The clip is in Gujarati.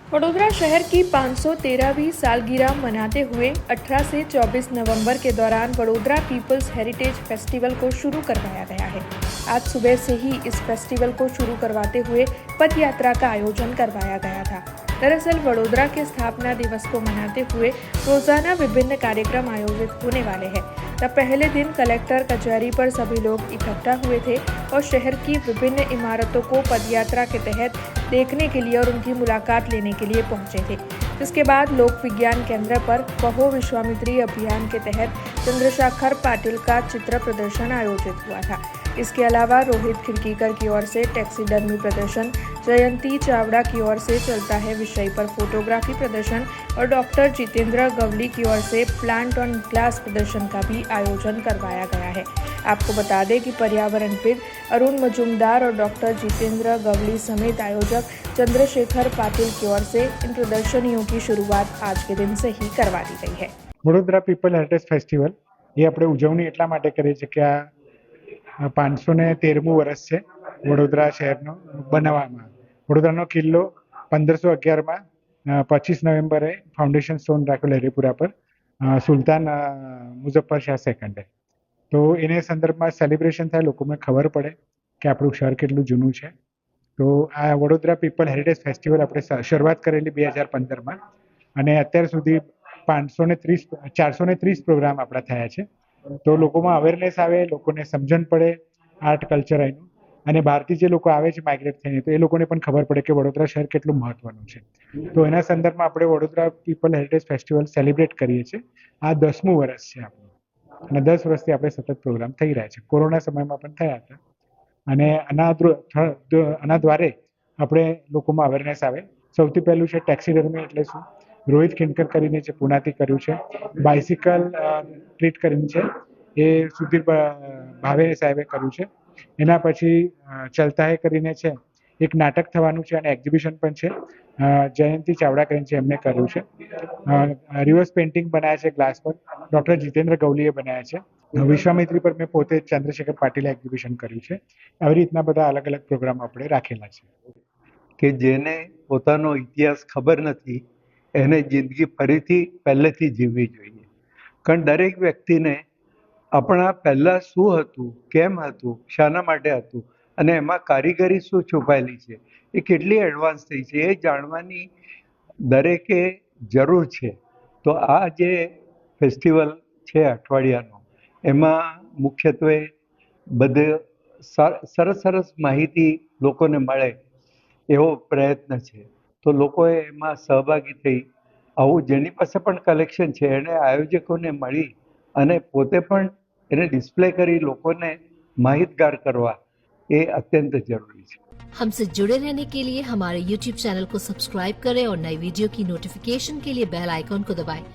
वडोदरा शहर की 513वीं सालगिरह मनाते हुए 18 से 24 नवंबर के दौरान वडोदरा पीपल्स हेरिटेज फेस्टिवल को शुरू करवाया गया है। आज सुबह से ही इस फेस्टिवल को शुरू करवाते हुए पद यात्रा का आयोजन करवाया गया था। दरअसल वडोदरा के स्थापना दिवस को मनाते हुए रोजाना विभिन्न कार्यक्रम आयोजित होने वाले हैं। तब पहले दिन कलेक्टर कचहरी पर सभी लोग इकट्ठा हुए थे और शहर की विभिन्न इमारतों को पदयात्रा के तहत देखने के लिए और उनकी मुलाकात लेने के लिए पहुंचे थे। जिसके बाद लोक विज्ञान केंद्र पर कहो विश्वामित्री अभियान के तहत चंद्रशेखर पाटिल का चित्र प्रदर्शन आयोजित हुआ था। इसके अलावा रोहित खिड़कीकर की ओर से टैक्सीडर्मी प्रदर्शन, जयंती चावड़ा की ओर से चलता है विषय पर फोटोग्राफी प्रदर्शन और डॉक्टर जितेंद्र गवली की ओर से प्लांट ऑन ग्लास प्रदर्शन का भी आयोजन करवाया गया है। आपको बता दें कि पर्यावरणविद अरुण मजूमदार और डॉक्टर जितेंद्र गवली समेत आयोजक चंद्रशेखर पाटिल की ओर से इन प्रदर्शनियों की शुरुआत आज के दिन से ही करवा दी गई है। વડોદરા પીપલ હેરિટેજ ફેસ્ટિવલ એ આપણે ઉજવણી એટલા માટે કરીએ છીએ કે આ 513મું વર્ષ છે વડોદરા શહેરનો બનાવવામાં. વડોદરાનો કિલ્લો 1511માં 25 નવેમ્બરે ફાઉન્ડેશન સ્ટોન રાખેલો હરિપુરા પર સુલતાન મુઝફ્ફર શાહ સેકન્ડે. તો એને સંદર્ભમાં સેલિબ્રેશન થાય, લોકોને ખબર પડે કે આપણું શહેર કેટલું જૂનું છે. તો આ વડોદરા પીપલ હેરિટેજ ફેસ્ટિવલ આપણે શરૂઆત કરેલી 2015માં અને અત્યાર સુધી 430 પ્રોગ્રામ આપણા થયા છે. તો લોકોમાં અવેરનેસ આવે, લોકોને સમજણ પડે આર્ટ કલ્ચર એનું, અને બહારથી જે લોકો આવે છે માઇગ્રેટ થઈને તો એ લોકોને પણ ખબર પડે કે વડોદરા શહેર કેટલું મહત્વનું છે. તો એના સંદર્ભમાં આપણે Vadodara people heritage festival celebrate કરીએ છીએ. આ 10મું વર્ષ છે આપણું અને 10 વર્ષથી આપણે સતત પ્રોગ્રામ થઈ રહ્યા છે. કોરોના સમયમાં પણ થયા હતા અને આના દ્વારે આપણે લોકોમાં અવેરનેસ આવે. સૌથી પહેલું છે ટેક્સીડર્મી એટલે શું, રોહિત ખિંડકર કરીને છે પુનાથી કર્યું છે. બાઇસિકલ ટ્રીટ કરીને છે એ સુધીર ભાવે સાહેબે કર્યું છે. એના પછી ચલતા હે કરીને છે એક નાટક થવાનું છે અને એક્ઝિબિશન પણ છે. જયંતી ચાવડા કરીને છે એમને કર્યું છે. રિવર્સ પેઇન્ટિંગ બનાવ્યા છે ગ્લાસ પર, ડૉક્ટર જીતેન્દ્ર ગવલીએ બનાવ્યા છે. વિશ્વામિત્રી પર મેં પોતે ચંદ્રશેખર પાટીલે એક્ઝિબિશન કર્યું છે. આવી રીતના બધા અલગ અલગ પ્રોગ્રામ આપણે રાખેલા છે. કે જેને પોતાનો ઇતિહાસ ખબર નથી એને જિંદગી ફરીથી પહેલેથી જીવવી જોઈએ. કારણ દરેક વ્યક્તિને આપણા પહેલાં શું હતું, કેમ હતું, શાના માટે હતું અને એમાં કારીગરી શું છુપાયેલી છે, એ કેટલી એડવાન્સ થઈ છે એ જાણવાની દરેકે જરૂર છે. તો આ જે ફેસ્ટિવલ છે અઠવાડિયાનો, એમાં મુખ્યત્વે બધે સરસ સરસ માહિતી લોકોને મળે એવો પ્રયત્ન છે. તો લોકોએ એમાં સહભાગી થઈ આવું જેની પાસે પણ કલેક્શન છે એને આયોજકોને મળી અને પોતે પણ એને ડિસ્પ્લે કરી લોકોને માહિતગાર કરવા એ અત્યંત જરૂરી છે. हमसे जुड़े रहने के लिए हमारे YouTube चैनल को सब्सक्राइब करें और नई वीडियो की नोटिफिकेशन के लिए बेल आइकॉन को दबाएं।